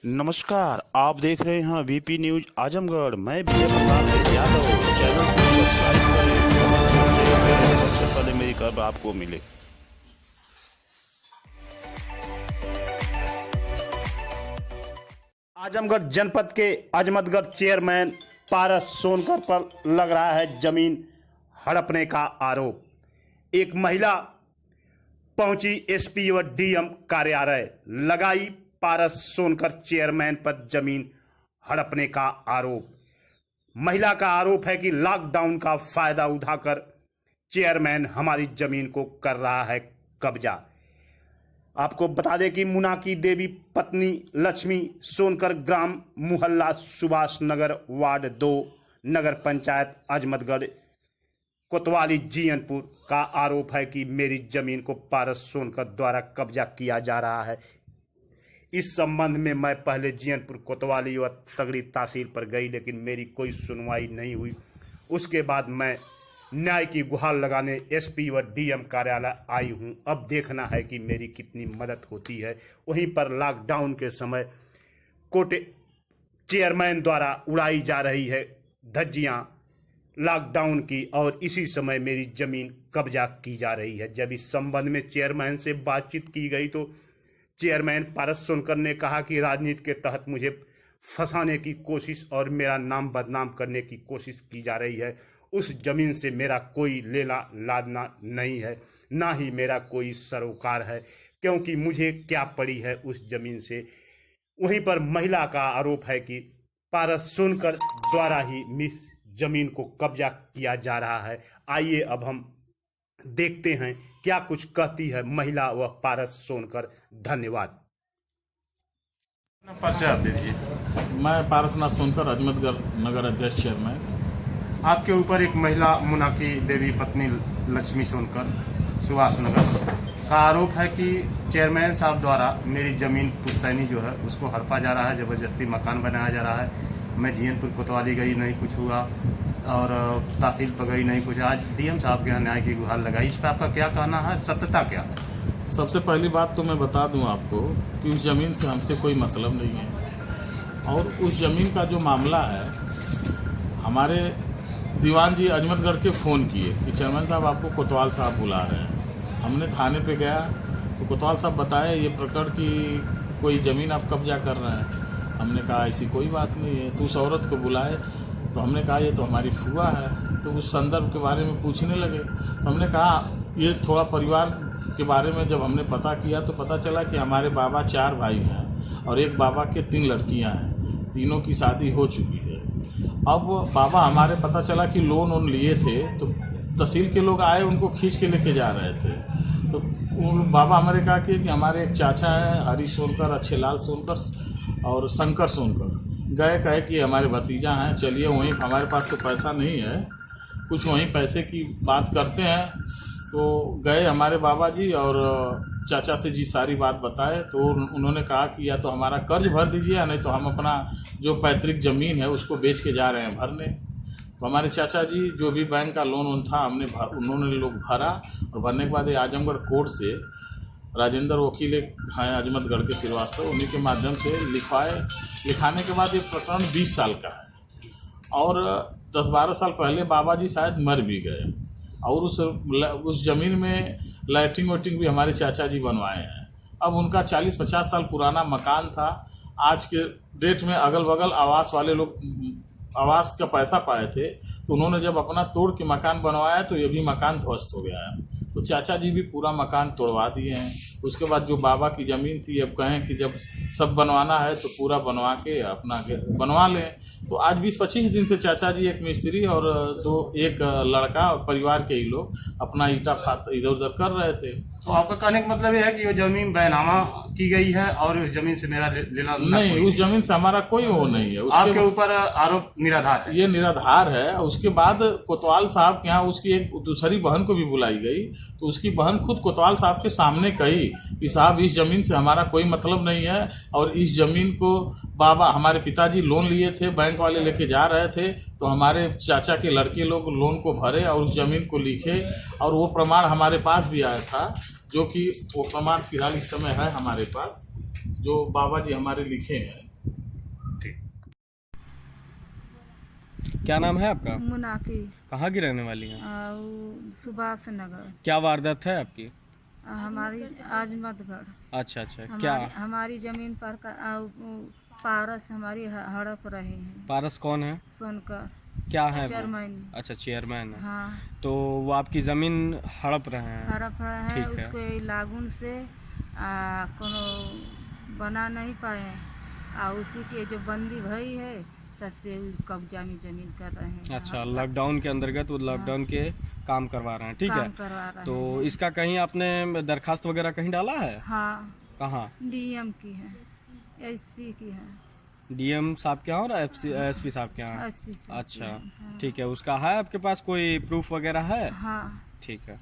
नमस्कार, आप देख रहे हैं वीपी न्यूज आजमगढ़। मैं विजय प्रताप यादव। चैनल को सब्सक्राइब करें, शेयर करें, सबसे पहले मेरी खबर आपको मिले। आजमगढ़ जनपद के अजमतगढ़ चेयरमैन पारस सोनकर पर लग रहा है जमीन हड़पने का आरोप। एक महिला पहुंची एसपी व डीएम कार्यालय, लगाई पारस सोनकर चेयरमैन पर जमीन हड़पने का आरोप। महिला का आरोप है कि लॉकडाउन का फायदा उठाकर चेयरमैन हमारी जमीन को कर रहा है कब्जा। आपको बता दें कि मुना की देवी पत्नी लक्ष्मी सोनकर ग्राम मोहल्ला सुभाष नगर वार्ड 2 नगर पंचायत अजमतगढ़ कोतवाली जीयनपुर का आरोप है कि मेरी जमीन को पारस सोनकर द्वारा कब्जा किया जा रहा है। इस संबंध में मैं पहले जीयनपुर कोतवाली व सगड़ी तहसील पर गई, लेकिन मेरी कोई सुनवाई नहीं हुई। उसके बाद मैं न्याय की गुहार लगाने एसपी व डीएम कार्यालय आई हूं। अब देखना है कि मेरी कितनी मदद होती है। वहीं पर लॉकडाउन के समय कोटे चेयरमैन द्वारा उड़ाई जा रही है धज्जियां लॉकडाउन की, और इसी समय मेरी जमीन कब्जा की जा रही है। जब इस संबंध में चेयरमैन से बातचीत की गई तो चेयरमैन पारस सोनकर ने कहा कि राजनीति के तहत मुझे फंसाने की कोशिश और मेरा नाम बदनाम करने की कोशिश की जा रही है। उस जमीन से मेरा कोई लेना लादना नहीं है, ना ही मेरा कोई सरोकार है, क्योंकि मुझे क्या पड़ी है उस जमीन से। वहीं पर महिला का आरोप है कि पारस सोनकर द्वारा ही मिस जमीन को कब्जा किया जा रहा है। आइए अब हम देखते हैं क्या कुछ कहती है महिला व पारस सोनकर। धन्यवाद। परिचय आप दीजिए। मैं पारसनाथ सोनकर, अजमतगढ़ नगर अध्यक्ष चेयरमैन। आपके ऊपर एक महिला मुना की देवी पत्नी लक्ष्मी सोनकर सुभाष नगर का आरोप है कि चेयरमैन साहब द्वारा मेरी ज़मीन पुश्तैनी जो है उसको हड़पा जा रहा है, ज़बरदस्ती मकान बनाया जा रहा है। मैं जीयनपुर कोतवाली गई, नहीं कुछ हुआ, और तहसील पर गई, नहीं कुछ। आज डीएम साहब के यहाँ न्याय की गुहार लगाई। इस पर आपका क्या कहना है, सत्यता क्या है? सबसे पहली बात तो मैं बता दूं आपको कि उस ज़मीन से हमसे कोई मतलब नहीं है, और उस ज़मीन का जो मामला है, हमारे दीवान जी अजमतगढ़ के फ़ोन किए कि चेयरमैन साहब आपको कोतवाल साहब बुला रहे हैं। हमने थाने पे गया तो कोतवाल साहब बताए ये प्रकरण कि कोई ज़मीन आप कब्जा कर रहे हैं। हमने कहा ऐसी कोई बात नहीं है, तो उस औरत को बुलाए तो हमने कहा ये तो हमारी फुआ है। तो उस संदर्भ के बारे में पूछने लगे तो हमने कहा ये थोड़ा परिवार के बारे में जब हमने पता किया तो पता चला कि हमारे बाबा 4 भाई हैं और एक बाबा के 3 लड़कियां हैं, तीनों की शादी हो चुकी है। अब बाबा हमारे पता चला कि लोन लिए थे, तो तहसील के लोग आए, उनको खींच के लेके जा रहे थे। तो बाबा हमारे कहा कि हमारे एक चाचा हैं हरी सोनकर, अच्छेलाल सोनकर और शंकर सोनकर, गए कहे कि हमारे भतीजा हैं, चलिए वहीं, हमारे पास तो पैसा नहीं है, कुछ वहीं पैसे की बात करते हैं। तो गए हमारे बाबा जी और चाचा से जी सारी बात बताए, तो उन्होंने कहा कि या तो हमारा कर्ज भर दीजिए, या नहीं तो हम अपना जो पैतृक ज़मीन है उसको बेच के जा रहे हैं भरने। तो हमारे चाचा जी जो भी बैंक का लोन था उन्होंने लोग भरा, और भरने के बाद आजमगढ़ कोर्ट से राजेंद्र वकील हैं अजमतगढ़ के श्रीवास्तव, उन्हीं के माध्यम से लिखाने के बाद ये प्रकरण 20 साल का है। और 10-12 साल पहले बाबा जी शायद मर भी गए, और उस ज़मीन में लैट्रिन वेट्रिन भी हमारे चाचा जी बनवाए हैं। अब उनका 40-50 साल पुराना मकान था। आज के डेट में अगल बगल आवास वाले लोग आवास का पैसा पाए थे, तो उन्होंने जब अपना तोड़ के मकान बनवाया तो ये भी मकान ध्वस्त हो गया है। तो चाचा जी भी पूरा मकान तोड़वा दिए हैं। उसके बाद जो बाबा की ज़मीन थी, अब कहें कि जब सब बनवाना है तो पूरा बनवा के अपना बनवा लें। तो आज 20-25 दिन से चाचा जी, एक मिस्त्री और एक लड़का और परिवार के ही लोग अपना ईटा इधर उधर कर रहे थे। तो आपका कहने का मतलब ये है कि वो ज़मीन बैनामा की गई है और उस ज़मीन से मेरा लेना नहीं, उस ज़मीन से हमारा कोई वो नहीं है। आपके ऊपर आरोप निराधार है? ये निराधार है। उसके बाद कोतवाल साहब के यहाँ उसकी एक दूसरी बहन को भी बुलाई गई, तो उसकी बहन खुद कोतवाल साहब के सामने कही कि साहब इस ज़मीन से हमारा कोई मतलब नहीं है, और इस ज़मीन को बाबा हमारे पिताजी लोन लिए थे, बैंक वाले लेके जा रहे थे, तो हमारे चाचा के लड़के लोग लोन को भरे और उस ज़मीन को लिखे, और वो प्रमाण हमारे पास भी आया था, जो कि वो प्रमाण फिलहाल इस समय है हमारे पास, जो बाबा जी हमारे लिखे हैं। क्या नाम है आपका? मुनाकी कहाँ की रहने वाली हैं? सुभाष नगर। क्या वारदात है आपकी? हमारी आजमतगढ़। अच्छा अच्छा, क्या हमारी जमीन पर पारस हमारी हड़प रहे हैं। पारस कौन है? सोनकर। क्या है वो? चेयरमैन। अच्छा, चेयरमैन है। हाँ, तो वो आपकी जमीन हड़प रहे हैं? हड़प रहे हैं। ठीक है। उसको लागुन से कोनो बना नहीं पाए आ उसी के जो बंदी भई है तब से कब्जा में जमीन कर रहे हैं। अच्छा, लॉकडाउन के अंतर्गत वो लॉकडाउन के काम करवा रहे हैं, ठीक है। काम करवा रहे तो हैं। इसका कहीं आपने दरखास्त वगैरह कहीं डाला है? हाँ, कहाँ? डीएम की है, एसपी की है। डीएम साहब के यहाँ और एसपी साहब के यहाँ? एसपी साहब की अच्छा, है। हाँ। ठीक है। उसका है आपके पास कोई प्रूफ वगैरह है? हाँ। ठीक है।